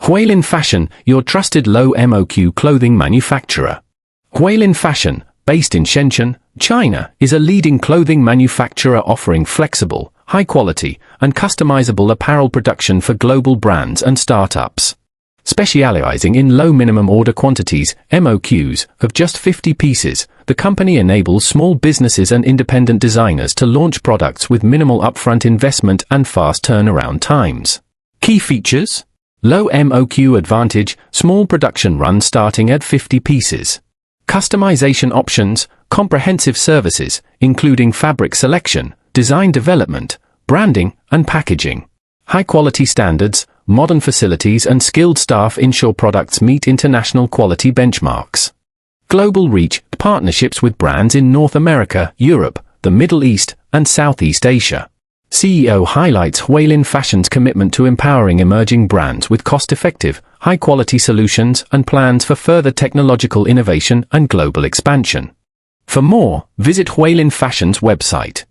Huilin Fashion, your trusted low MOQ clothing manufacturer. Huilin Fashion, based in Shenzhen, China, is a leading clothing manufacturer offering flexible, high-quality, and customizable apparel production for global brands and startups. Specializing in low minimum order quantities, MOQs, of just 50 pieces, the company enables small businesses and independent designers to launch products with minimal upfront investment and fast turnaround times. Key features: low MOQ advantage, small production run starting at 50 pieces. Customization options, comprehensive services, including fabric selection, design development, branding, and packaging. High-quality standards, modern facilities and skilled staff ensure products meet international quality benchmarks. Global reach, partnerships with brands in North America, Europe, the Middle East, and Southeast Asia. CEO highlights Huilin Fashion's commitment to empowering emerging brands with cost-effective, high-quality solutions and plans for further technological innovation and global expansion. For more, visit Huilin Fashion's website.